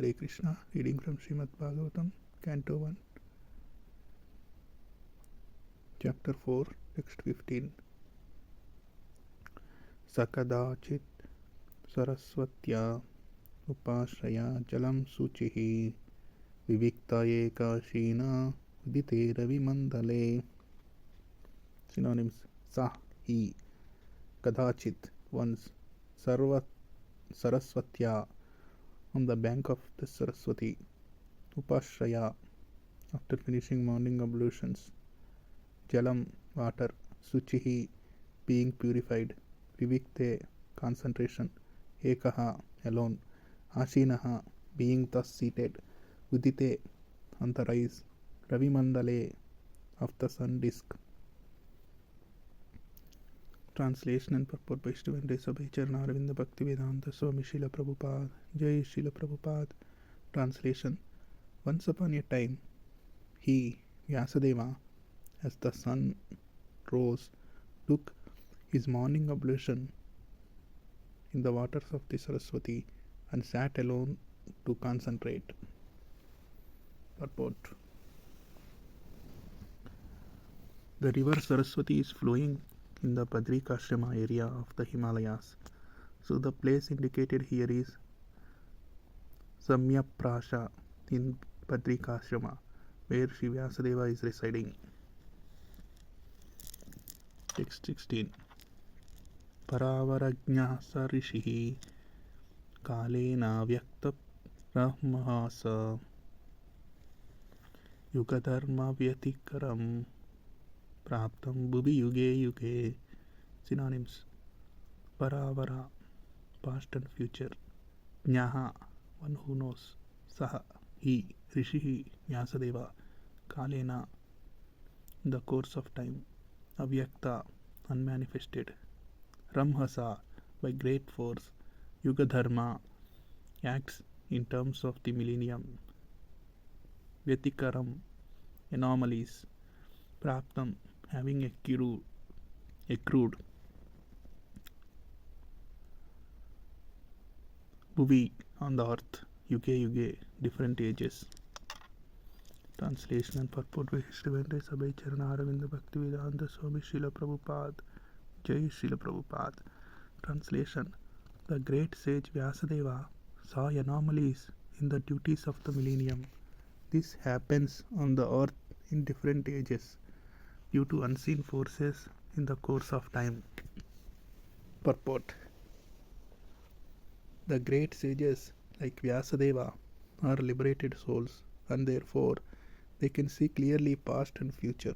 Hare Krishna. Reading from Srimad Bhagavatam, Canto 1, Chapter 4, Text 15. Sakadachit saraswatya upashraya jalam suchihi vivikta ekashina udite ravimandale. Synonyms: Sa, he, kadachit, once, saraswatya, on the bank of the Saraswati, upashraya, after finishing morning ablutions, jalam, water, suchihi, being purified, vivikte, concentration, ekaha, alone, ashinaha, being thus seated, udite, on the rise, ravimandale, of the sun disk. Translation and purport by Srivendra Sabhicharna Arvinda Bhaktivedanta Swami Srila Prabhupada. Jai Srila Prabhupada. Translation: Once upon a time, he, Vyasadeva, as the sun rose, took his morning ablution in the waters of the Saraswati and sat alone to concentrate. Purport: The river Saraswati is flowing in the Badrikashrama area of the Himalayas. So the place indicated here is Samyaprasha in Badrikashrama, where Sri Vyasadeva is residing. Text 16. Paravarajñah sa rishihi kalena vyakta brahmahasa yugadharma vyatikaram praptam bhuvi yuge yuge. Synonyms: Paravara, past and future. Jnaha, one who knows. Saha, he. Rishihi, Vyasadeva. Kalena, in the course of time. Avyakta, unmanifested. Ramhasa, by great force. Yugadharma, acts in terms of the millennium. Vyatikaram, anomalies. Praptam, having accrued. Bhuvi, on the earth. Yuge yuge, different ages. Translation and purport by Srivendra Sabhicharna Arvinda Bhaktivedanta Swami Srila Prabhupada. Jai Srila Prabhupada. Translation: The great sage Vyasadeva saw anomalies in the duties of the millennium. This happens on the earth in different ages due to unseen forces in the course of time. Purport: The great sages like Vyasadeva are liberated souls, and therefore they can see clearly past and future.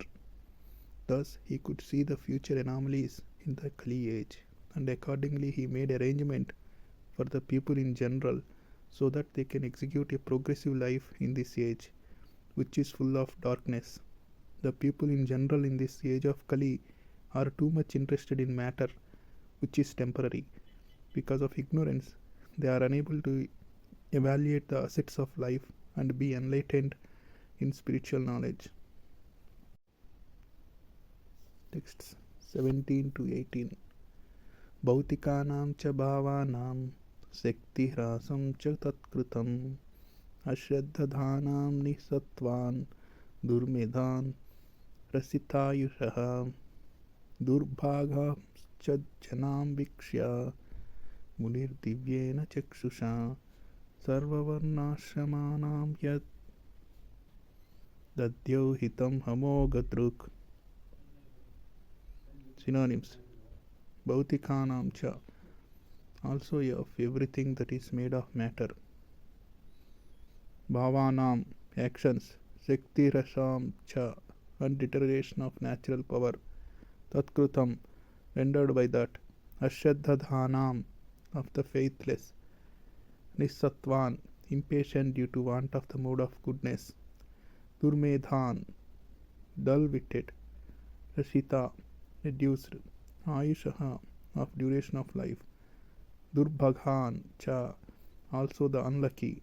Thus he could see the future anomalies in the Kali age, and accordingly he made arrangement for the people in general so that they can execute a progressive life in this age, which is full of darkness. The people in general in this age of Kali are too much interested in matter, which is temporary. Because of ignorance, they are unable to evaluate the assets of life and be enlightened in spiritual knowledge. Texts 17 to 18. Bhautikanam cha bhavanam sektihrasam cha tatkrutam ashraddhadhanam nisattvan durmedhan rasithayushaha durbhagha cha janam vikshya munir divyena chakshusha sarvavarnashramanam yat dadyo hitam hamogadruk. Synonyms: Bhautikanam cha, also of everything that is made of matter. Bhavanam, actions. Shakti rasam cha, and deterioration of natural power. Tatkrutam, rendered by that. Ashraddhadhanam, of the faithless. Nisattvan, impatient due to want of the mode of goodness. Durmedhan, dull-witted. Rasita, reduced. Ayushaha, of duration of life. Durbhaghan cha, also the unlucky.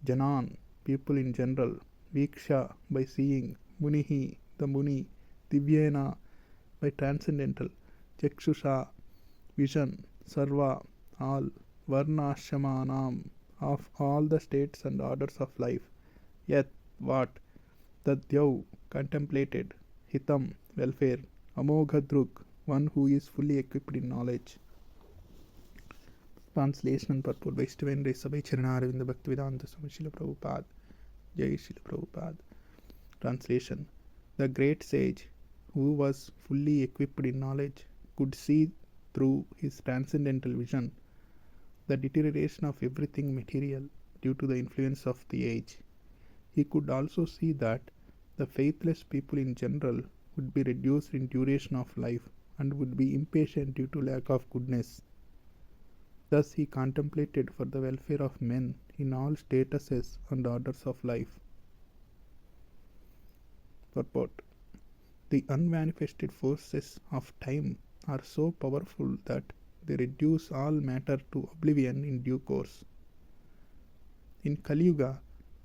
Janan, people in general. Viksha, by seeing. Munihi, the Muni. Divyena, by transcendental. Chakshusha, vision. Sarva, all. Varnashyamanam, of all the states and orders of life. Yet what the Dhyau contemplated, Hitam, welfare, Amogha Druk, one who is fully equipped in knowledge. Translation and purport by Stevendra Sabai Charanaravinda Bhaktivedanta Swami Srila Prabhupada. Jai Srila Prabhupada. Translation. The great sage, who was fully equipped in knowledge, could see through his transcendental vision the deterioration of everything material due to the influence of the age. He could also see that the faithless people in general would be reduced in duration of life and would be impatient due to lack of goodness. Thus he contemplated for the welfare of men in all statuses and orders of life. Purport. The unmanifested forces of time are so powerful that they reduce all matter to oblivion in due course. In Kali Yuga,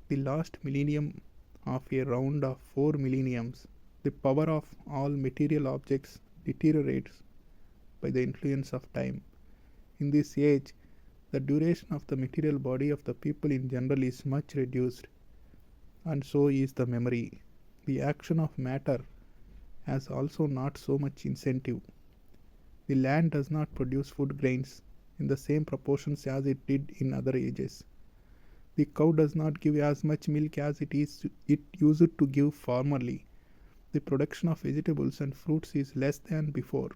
the last millennium of a round of 4 millenniums, the power of all material objects deteriorates by the influence of time. In this age, the duration of the material body of the people in general is much reduced, and so is the memory. The action of matter has also not so much incentive. The land does not produce food grains in the same proportions as it did in other ages. The cow does not give as much milk as it used to give formerly. The production of vegetables and fruits is less than before.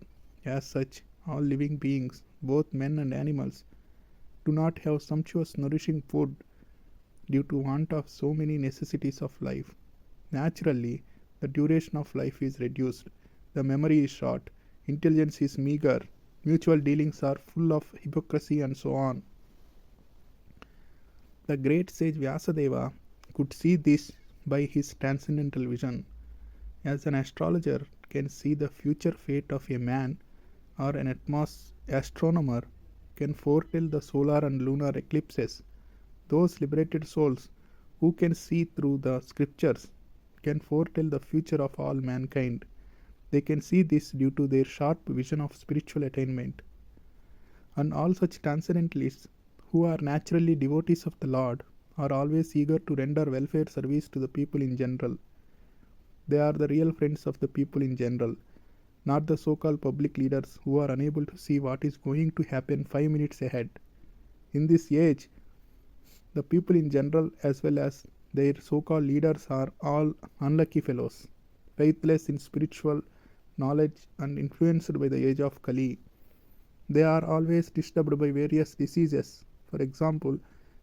As such, all living beings, both men and animals, do not have sumptuous nourishing food due to want of so many necessities of life. Naturally, the duration of life is reduced, the memory is short, intelligence is meager, mutual dealings are full of hypocrisy, and so on. The great sage Vyasadeva could see this by his transcendental vision. As an astrologer can see the future fate of a man, or an astronomer can foretell the solar and lunar eclipses, those liberated souls who can see through the scriptures can foretell the future of all mankind. They can see this due to their sharp vision of spiritual attainment. And all such transcendentalists who are naturally devotees of the Lord are always eager to render welfare service to the people in general. They are the real friends of the people in general, not the so-called public leaders who are unable to see what is going to happen 5 minutes ahead. In this age, the people in general as well as their so-called leaders are all unlucky fellows, faithless in spiritual knowledge and influenced by the age of Kali. They are always disturbed by various diseases. For example,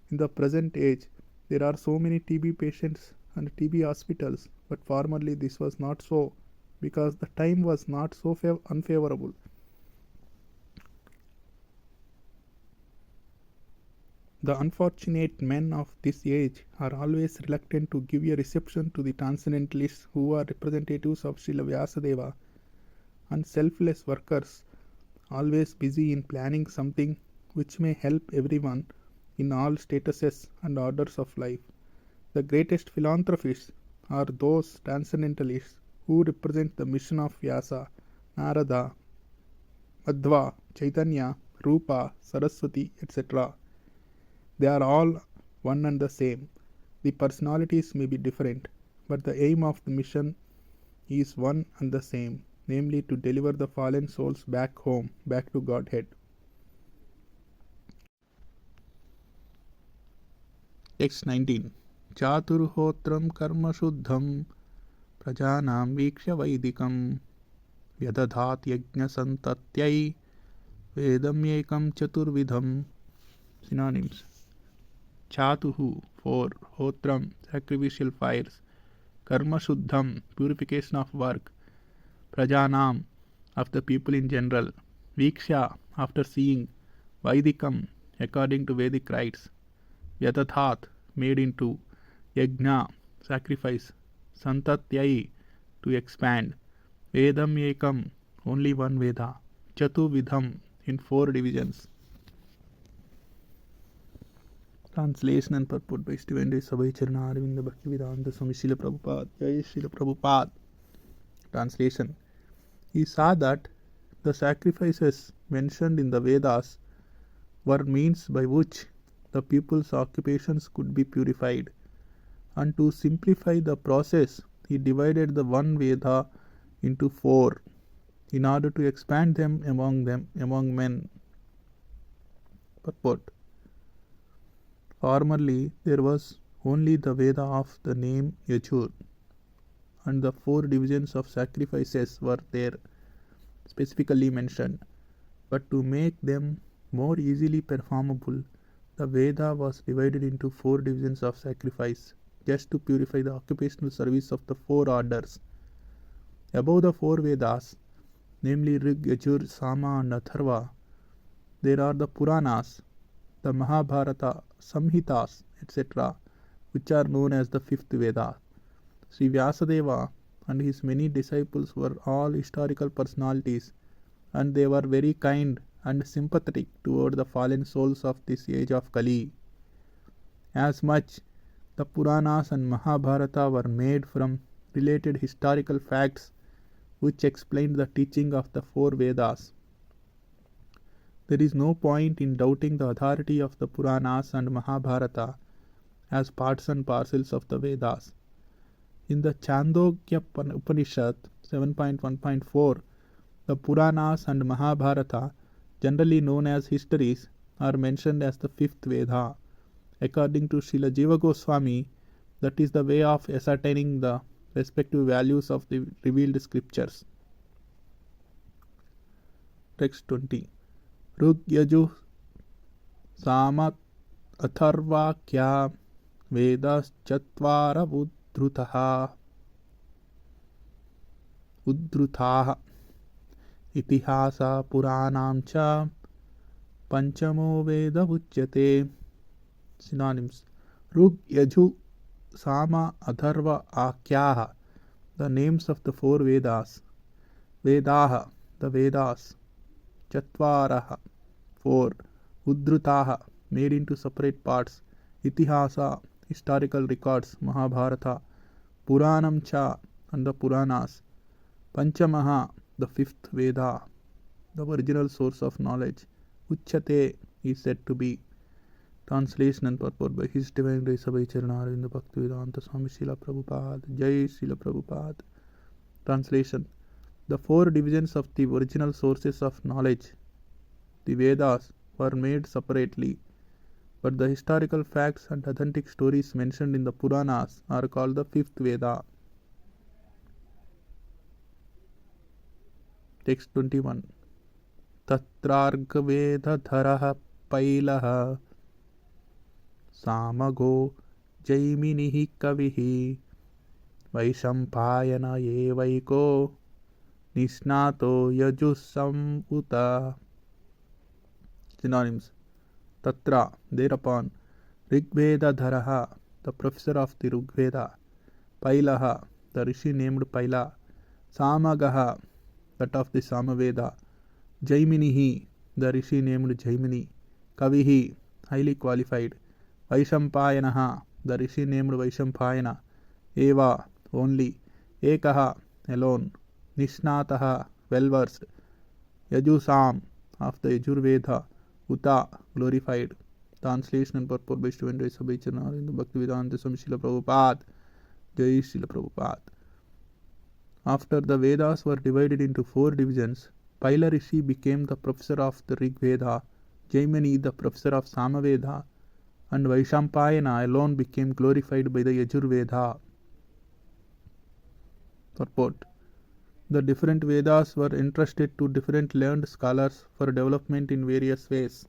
in the present age, there are so many TB patients and TB hospitals, but formerly this was not so, because the time was not so unfavorable. The unfortunate men of this age are always reluctant to give a reception to the transcendentalists who are representatives of Srila Vyasadeva, and selfless workers, always busy in planning something which may help everyone in all statuses and orders of life. The greatest philanthropists are those transcendentalists who represent the mission of Vyasa, Narada, Madhva, Chaitanya, Rupa, Saraswati, etc. They are all one and the same. The personalities may be different, but the aim of the mission is one and the same, namely to deliver the fallen souls back home, back to Godhead. Text 19. Chaturhotram karma shuddham prajanam vikshya vaidikam vyadadhat yajna santatyai vedam ekam chaturvidham. Synonyms. Chatuhu, 4. Hotram, sacrificial fires. Karma shuddham, purification of work. Prajanam, of the people in general. Viksha, after seeing. Vaidikam, according to Vedic rites. Vyadadhat, made into. Yajna, sacrifice. Santatyai, to expand. Vedam ekam, only one Veda. Chatuvidham, in 4 divisions. Translation and purport by Stevendra Sabai Charanaravinda Bhaktivedanta Swami Srila Prabhupada. Jai Srila Prabhupada. Translation. He saw that the sacrifices mentioned in the Vedas were means by which the people's occupations could be purified. And to simplify the process, he divided the one Veda into four in order to expand them among men. Purport. Formerly, there was only the Veda of the name Yajur, and the four divisions of sacrifices were there specifically mentioned. But to make them more easily performable, the Veda was divided into four divisions of sacrifice, just to purify the occupational service of the four orders. Above the four Vedas, namely Rig, Yajur, Sama, and Atharva, there are the Puranas, the Mahabharata, Samhitas, etc., which are known as the fifth Veda. Sri Vyasadeva and his many disciples were all historical personalities, and they were very kind and sympathetic toward the fallen souls of this age of Kali. As much the Puranas and Mahabharata were made from related historical facts which explained the teaching of the four Vedas. There is no point in doubting the authority of the Puranas and Mahabharata as parts and parcels of the Vedas. In the Chandogya Upanishad 7.1.4, the Puranas and Mahabharata, generally known as histories, are mentioned as the fifth Veda. According to Srila Jiva Goswami, that is the way of ascertaining the respective values of the revealed scriptures. Text 20. Rug Yaju Sama Atharva Kya Vedas Chatvara Udrutaha Itihasa Puranam Cha Panchamo Veda Uchyate. Synonyms. Rug, Yaju, Sama, Atharva, Akyaha, the names of the four Vedas. Vedaha, the Vedas. Chatvaraha, four. Udrutaha, made into separate parts. Itihasa, historical records. Mahabharata. Puranam Cha, and the Puranas. Panchamaha, the fifth Veda, the original source of knowledge. Uchyate is said to be. Translation and purport by His Divine Grace Abhay Charanarvinda Bhaktivedanta Swami Srila Prabhupada. Jai Srila Prabhupada. Translation. The four divisions of the original sources of knowledge, the Vedas, were made separately, but the historical facts and authentic stories mentioned in the Puranas are called the fifth Veda. Text 21. Tatrarga Veda Dharaha Pailaha Samago Jaiminihi Kavihi Vaishampayana Evaiko Nisnato Yajusam Uta. Synonyms. Tatra, thereupon. Rigveda Dharaha, the professor of the Rigveda. Pailaha, the rishi named Paila. Samagaha, that of the Samaveda. Jaiminihi, the rishi named Jaimini. Kavihi, highly qualified. Vaishampayanaha, the rishi named Vaishampayana. Eva, only. Ekaha, alone. Nishnataha, well versed. Yajusam, of the Yajurveda. Uta, glorified. Translation and purport by Student Sabhay Charanarvinda Bhaktivedanta Swami Srila Prabhupada. Jai Srila Prabhupada. After the Vedas were divided into four divisions, Paila Rishi became the professor of the Rig Veda, Jaimini the professor of Samaveda, and Vaishampayana alone became glorified by the Yajurveda. Purport. The different Vedas were entrusted to different learned scholars for development in various ways.